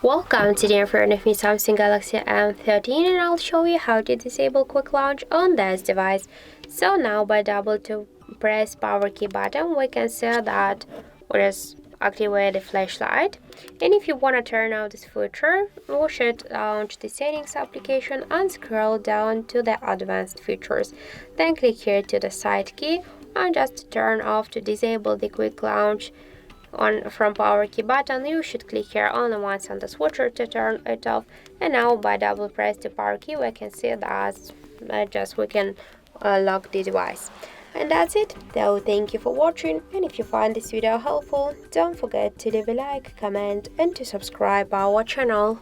Welcome, today in front of me Samsung Galaxy M13 and I'll show you how to disable quick launch on this device. So now by double to press power key button we can see that we just activate the flashlight, and if you want to turn off this feature we should launch the settings application and scroll down to the advanced features, then click here to the side key and just turn off to disable the quick launch. From power key button you should click here only once on the switcher to turn it off, and now by double press the power key we can see that we can lock the device. And that's it. So thank you for watching, and if you find this video helpful don't forget to leave a like, comment and to subscribe our channel.